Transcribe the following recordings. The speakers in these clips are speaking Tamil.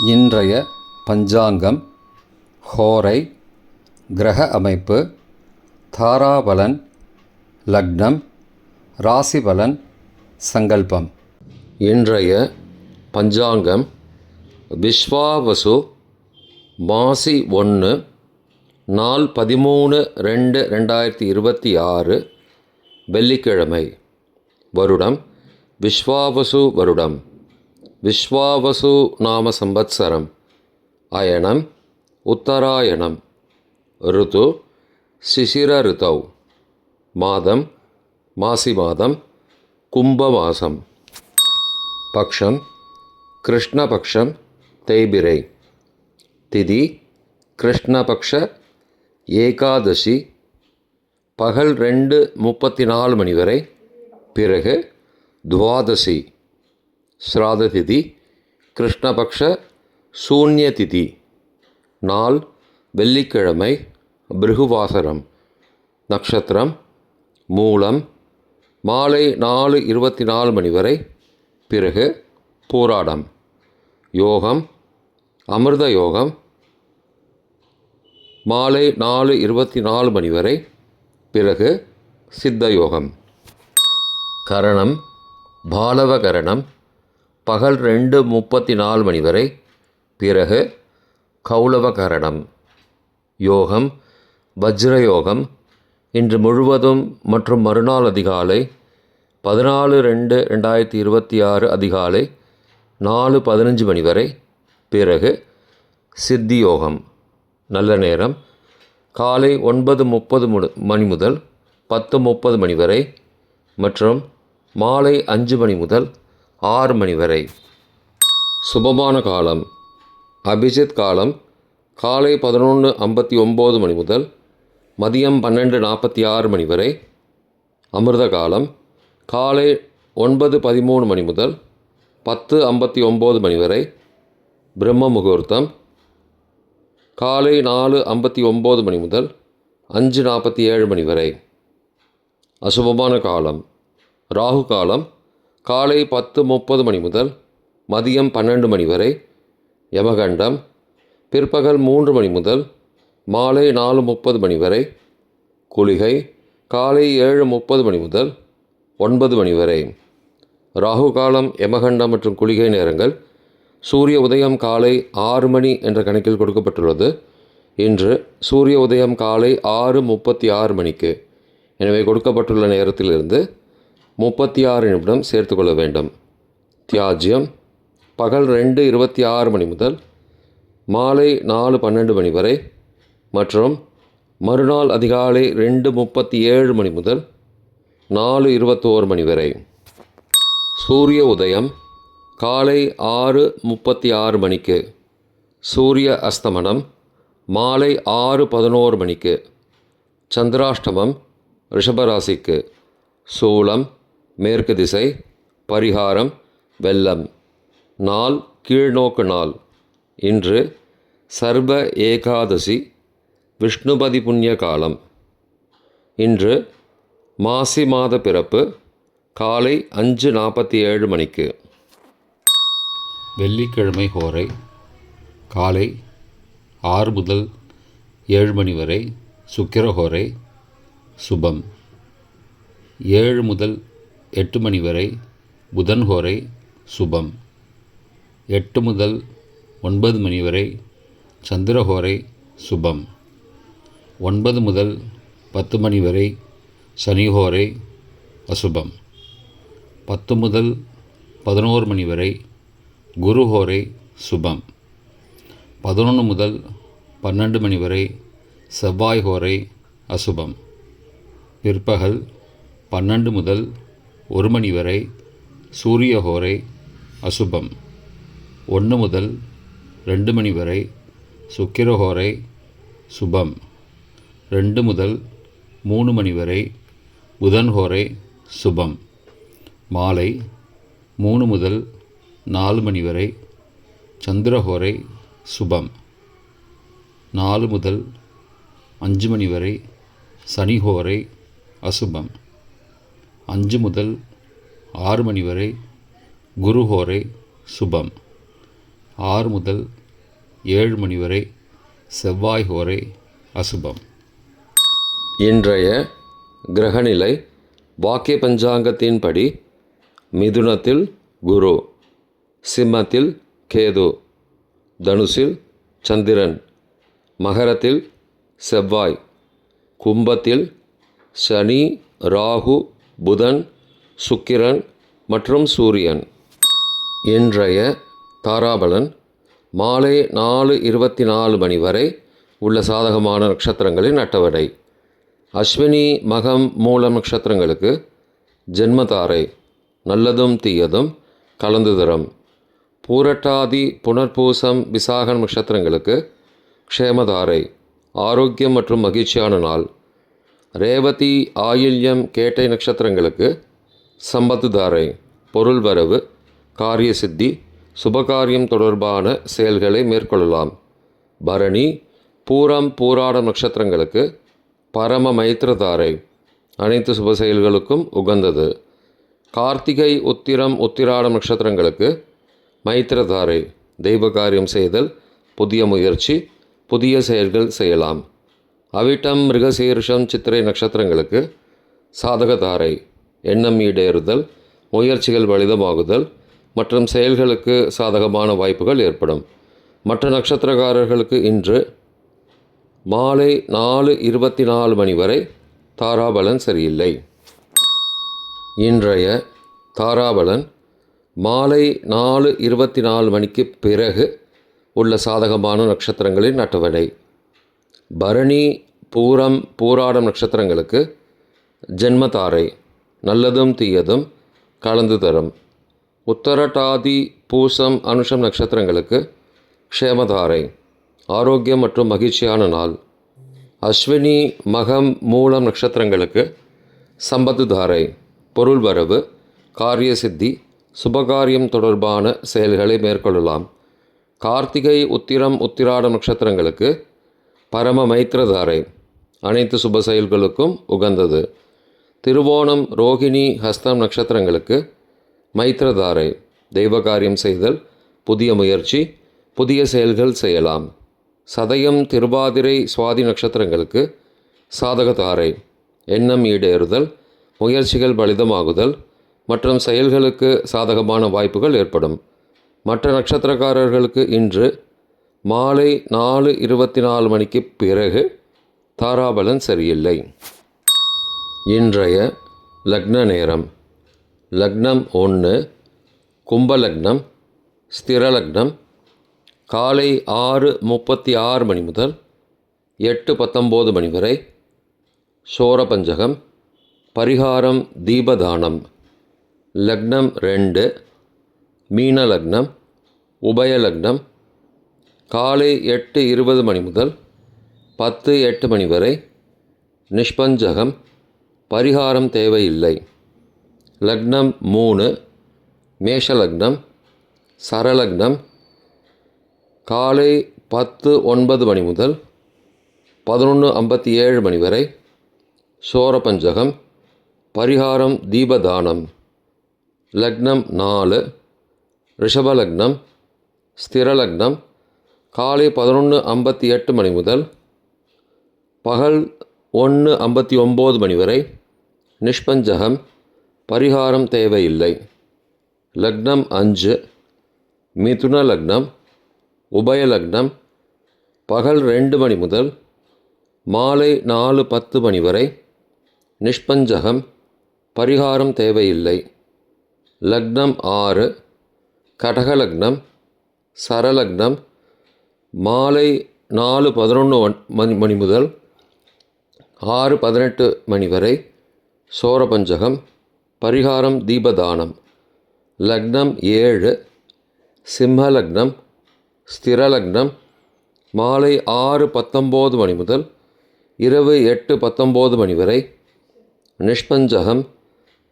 இன்றைய பஞ்சாங்கம், ஹோரை, கிரக அமைப்பு, தாராபலன், லக்னம், ராசிபலன், சங்கல்பம். இன்றைய பஞ்சாங்கம் விஸ்வாவசு மாசி 1 நாள் 13/2/2026 வெள்ளிக்கிழமை. வருடம் விஸ்வாவசு வருடம். விஸ்வாவசு நாம சம்பத்சரம். அயனம் உத்தராயணம். ருது சிசிர ருதௌ. மாதம் மாசி மாதம், கும்ப மாசம். பக்ஷம் கிருஷ்ணபக்ஷம், தேய்பிரை. திதி கிருஷ்ணபக்ஷ ஏகாதசி, பகல் 2:34 மணி வரை, பிறகு துவாதசி. ஸ்ராத திதி கிருஷ்ணபக்ஷ சூன்ய திதி. நாள் வெள்ளிக்கிழமை, பிருகுவாசரம். நட்சத்திரம் மூலம், மாலை 4:24 மணி வரை, பிறகு பூராடம். யோகம் அமிர்த யோகம், மாலை 4:24 மணி வரை, பிறகு சித்த யோகம். கரணம் பாலவ கரணம், பகல் 2:34 மணி வரை, பிறகு கௌளவ கரணம். யோகம் வஜ்ரயோகம், இன்று முழுவதும் மற்றும் மறுநாள் அதிகாலை 14/2/2026 அதிகாலை 4:15 மணி வரை, பிறகு சித்தி யோகம். நல்ல நேரம் காலை 9:30 மணி முதல் 10:30 மணி வரை மற்றும் மாலை 5 மணி முதல் 6 மணி வரை. சுபமான காலம் அபிஜித் காலம் காலை 11:59 மணி முதல் மதியம் 12:46 மணி வரை. அமிர்த காலம் காலை 9:13 மணி முதல் 10:59 மணி வரை. பிரம்ம முகூர்த்தம் காலை 4:59 மணி முதல் 5:47 மணி வரை. அசுபமான காலம் ராகு காலம் காலை 10:30 மணி முதல் மதியம் 12 மணி வரை. யமகண்டம் பிற்பகல் 3 மணி முதல் மாலை 4:30 மணி வரை. குளிகை காலை 7:30 மணி முதல் 9 மணி வரை. ராகு காலம், யமகண்டம் மற்றும் குளிகை நேரங்கள். சூரிய உதயம் காலை 6 மணி என்ற கணக்கில் கொடுக்கப்பட்டுள்ளது. இன்று சூரிய உதயம் காலை 6:36 மணிக்கு. எனவே கொடுக்கப்பட்டுள்ள நேரத்திலிருந்து 36 நிமிடம் சேர்த்துக்கொள்ள வேண்டும். தியாஜ்யம் பகல் 2:26 மணி முதல் மாலை 4:12 மணி வரை மற்றும் மறுநாள் அதிகாலை 2:37 மணி முதல் 4:21 மணி வரை. சூரிய உதயம் காலை 6:36 மணிக்கு. சூரிய அஸ்தமனம் மாலை 6:11 மணிக்கு. சந்திராஷ்டமம் ரிஷபராசிக்கு. சூலம் மேற்கு திசை. பரிகாரம் வெள்ளம். நாள் கீழ்நோக்கு நாள். இன்று சர்ப ஏகாதசி, விஷ்ணுபதி புண்ணிய காலம். இன்று மாசி மாத பிறப்பு காலை 5:47 மணிக்கு. வெள்ளிக்கிழமை ஹோரை காலை 6 முதல் 7 மணி வரை. சுக்கிரஹோரை சுபம். 7 முதல் 8 மணி வரை புதன் ஹோரை சுபம். 8 முதல் 9 மணி வரை சந்திரஹோரை சுபம். 9 முதல் 10 மணி வரை சனிஹோரை அசுபம். 10 முதல் 11 மணி வரை குருஹோரை சுபம். 11 முதல் 12 மணி வரை செவ்வாய் ஹோரை அசுபம். பிற்பகல் 12 முதல் 1 மணி வரை சூரிய ஹோரை அசுபம். 1 முதல் 2 மணி வரை சுக்கிரஹோரை சுபம். 2 முதல் 3 மணி வரை புதன் ஹோரை சுபம். மாலை 3 முதல் 4 மணி வரை சந்திரஹோரை சுபம். 4 முதல் 5 மணி வரை சனிஹோரை அசுபம். 5 முதல் 6 மணி வரை குருஹோரை சுபம். 6 முதல் 7 மணி வரை செவ்வாய் ஹோரை அசுபம். இன்றைய கிரகநிலை வாக்கிய பஞ்சாங்கத்தின்படி மிதுனத்தில் குரு, சிம்மத்தில் கேது, தனுசில் சந்திரன், மகரத்தில் செவ்வாய், கும்பத்தில் சனி, ராகு, புதன், சுக்கிரன் மற்றும் சூரியன். இன்றைய தாராபலன் மாலை 4:24 மணி வரை உள்ள சாதகமான நட்சத்திரங்களின் அட்டவணை. அஸ்வினி, மகம், மூலம் நட்சத்திரங்களுக்கு ஜென்மதாரை, நல்லதும் தீயதும் கலந்து தரும். பூரட்டாதி, புனர்பூசம், விசாகம் நட்சத்திரங்களுக்கு க்ஷேமதாரை, ஆரோக்கியம் மற்றும் மகிழ்ச்சியான நாள். ரேவதி, ஆயில்யம், கேட்டை நட்சத்திரங்களுக்கு சம்பத்து தாரை, பொருள் வரவு, காரிய சித்தி, சுபகாரியம் தொடர்பான செயல்களை மேற்கொள்ளலாம். பரணி, பூரம், பூராடம் நட்சத்திரங்களுக்கு பரம மைத்திரதாரை, அனைத்து சுப செயல்களுக்கும் உகந்தது. கார்த்திகை, உத்திரம், உத்திராடம் நட்சத்திரங்களுக்கு மைத்திரதாரை, தெய்வ காரியம் செய்தல், புதிய முயற்சி, புதிய செயல்கள் செய்யலாம். அவிட்டம், மிருகசீர்ஷம், சித்திரை நட்சத்திரங்களுக்கு சாதகதாரை, எண்ணம் ஈடேறுதல், முயற்சிகள் பலிதமாகுதல் மற்றும் செயல்களுக்கு சாதகமான வாய்ப்புகள் ஏற்படும். மற்ற நட்சத்திரக்காரர்களுக்கு இன்று மாலை 4:24 மணி வரை தாராபலன் சரியில்லை. இன்றைய தாராபலன் மாலை 4:24 மணிக்கு பிறகு உள்ள சாதகமான நட்சத்திரங்களின் அட்டவணை. பரணி, பூரம், பூராடம் நட்சத்திரங்களுக்கு ஜென்மதாரை, நல்லதும் தீயதும் கலந்து தரும். உத்தரட்டாதி, பூசம், அனுஷம் நட்சத்திரங்களுக்கு க்ஷேமதாரை, ஆரோக்கியம் மற்றும் மகிழ்ச்சியான நாள். அஸ்வினி, மகம், மூலம் நட்சத்திரங்களுக்கு சம்பத்து தாரை, பொருள் வரவு, காரிய சித்தி, சுபகாரியம் தொடர்பான செயல்களை மேற்கொள்ளலாம். கார்த்திகை, உத்திரம், உத்திராடம் நட்சத்திரங்களுக்கு பரம மைத்திரதாரை, அனைத்து சுப செயல்களுக்கும் உகந்தது. திருவோணம், ரோகிணி, ஹஸ்தம் நட்சத்திரங்களுக்கு மைத்திரதாரை, தெய்வ காரியம் செய்தல், புதிய முயற்சி, புதிய செயல்கள் செய்யலாம். சதயம், திருவாதிரை, சுவாதி நட்சத்திரங்களுக்கு சாதகதாரை, எண்ணம் ஈடேறுதல், முயற்சிகள் பலிதமாகுதல் மற்றும் செயல்களுக்கு சாதகமான வாய்ப்புகள் ஏற்படும். மற்ற நட்சத்திரக்காரர்களுக்கு இன்று மாலை 4:24 மணிக்கு பிறகு தாராபலன் சரியில்லை. இன்றைய லக்ன நேரம். லக்னம் 1 கும்ப லக்னம், ஸ்திர லக்னம். காலை 6:36 மணி முதல் 8:19 மணி வரை சோர பஞ்சகம். பரிகாரம் தீபதானம். லக்னம் 2 மீன லக்னம், உபய லக்னம். காலை 8:20 மணி முதல் 10:08 மணி வரை நிஷ்பஞ்சகம். பரிகாரம் தேவையில்லை. லக்னம் 3 மேஷ லக்னம், சரலக்னம். காலை 10:09 மணி முதல் 11:57 மணி வரை சோர பஞ்சகம். பரிகாரம் தீபதானம். லக்னம் 4 ரிஷப லக்னம், ஸ்திர லக்னம். காலை 11:58 மணி முதல் பகல் 1:59 மணி வரை நிஷ்பஞ்சகம். பரிகாரம் தேவையில்லை. லக்னம் 5 மிதுன லக்னம், உபய லக்னம். பகல் 2 மணி முதல் மாலை 4:10 மணி வரை நிஷ்பஞ்சகம். பரிகாரம் தேவையில்லை. லக்னம் 6 கடக லக்னம், சரலக்னம். மாலை 4:11 மணி முதல் 6:18 மணி வரை சோரபஞ்சகம். பரிகாரம் தீபதானம். லக்னம் 7 சிம்ம லக்னம், ஸ்திர லக்னம். மாலை 6:19 மணி முதல் இரவு 8:19 மணி வரை நிஷ்பஞ்சகம்.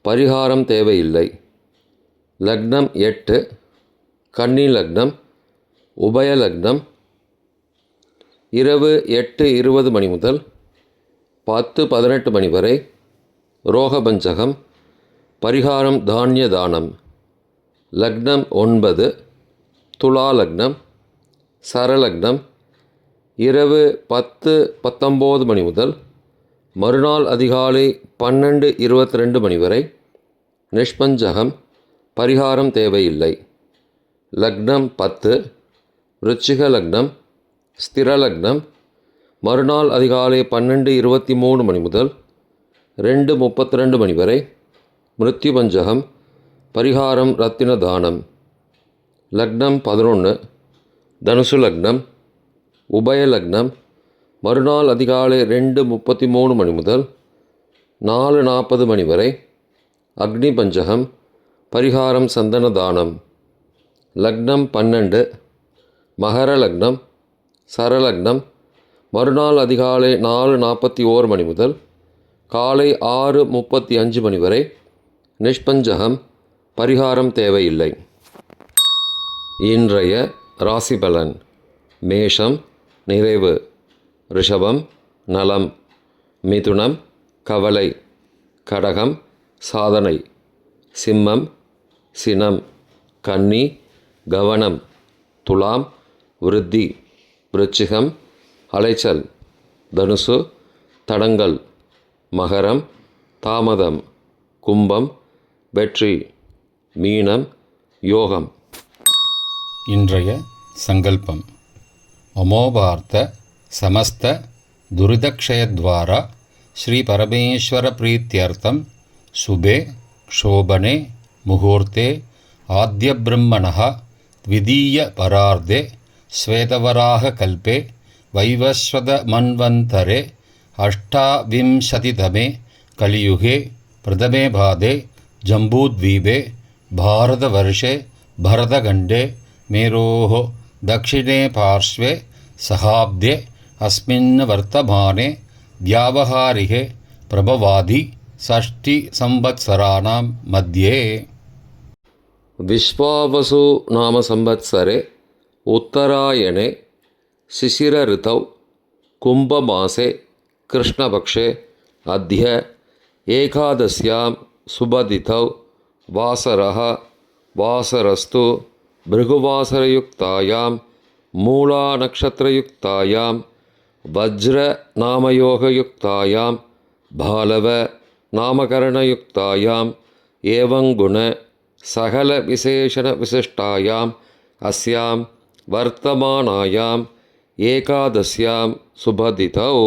பரிகாரம் தேவையில்லை. லக்னம் 8 கன்னி லக்னம், உபய லக்னம். இரவு 8:20 மணி முதல் 10:18 மணி வரை ரோகபஞ்சகம். பரிகாரம் தானிய தானம். லக்னம் 9 துலா லக்னம். சரலக்னம் இரவு 10:19 மணி முதல் மறுநாள் அதிகாலை 12:22 மணி வரை. நிஷ்பஞ்சகம். பரிகாரம் தேவையில்லை. லக்னம் 10. விருச்சிக லக்னம். ஸ்திர லக்னம் மறுநாள் அதிகாலை 12:23 மணி முதல் 2:32 மணி வரை. மிருத்யுபஞ்சகம். பரிகாரம் ரத்தின தானம். லக்னம் 11. தனுசு லக்னம். உபய லக்னம் மறுநாள் அதிகாலை 2:33 மணி முதல் 4:40 மணி வரை. அக்னி பஞ்சகம். பரிகாரம் சந்தன தானம். லக்னம் 12. மகர லக்னம். சரலக்னம் மறுநாள் அதிகாலை 4:41 மணி முதல் காலை 6:35 மணி வரை. நிஷ்பஞ்சகம். பரிகாரம் தேவையில்லை. இன்றைய ராசி பலன். மேஷம் நிறைவு. ரிஷபம் நலம். மிதுனம் கவலை. கடகம் சாதனை. சிம்மம் சினம். கன்னி கவனம். துலாம் விருத்தி. விருச்சிகம் அலைச்சல். தனுசு தடங்கல். மகரம் தாமதம். கும்பம் வெற்றி. மீனம் யோகம். இன்றைய சங்கல்பம். அமோபார்த்த சமஸ்த துரிதக்ஷயத்வாரா ஸ்ரீ பரமேஸ்வர பிரீத்யர்த்தம் சுபே க்ஷோபனே முகூர்த்தே ஆத்யபிரம்மணः த்விதீய பரார்த்தே ஸ்வேதவராக கல்பே வைவஸ்வத மன்வந்தரே அஷ்டாவிம்சதிதமே கலியுகே பிரதமே பாதே ஜம்பூத்வீபே பாரதவர்ஷே பரதகண்டே மேரோः दक्षिणे पार्श्वे सहाब्दे अस्मिन् वर्तमाने व्यावहारिके प्रभवादि षष्टिसंवत्सराणां मध्ये. विश्वावसु नाम संवत्सरे उत्तरायणे शिशिर ऋतौ कुम्भमासे कृष्णपक्षे अद्य एकादश्यां शुभतिथौ वासरः वासरस्तु भृगुवासरयुक्तायां मूलानक्षत्रयुक्तायां वज्रनामयोगयुक्तायां भालव नामकरणयुक्तायां एवं गुण सकलविशेषणविशिष्टायाम् अस्यां वर्तमानायाम् एकादश्यां शुभतिथौ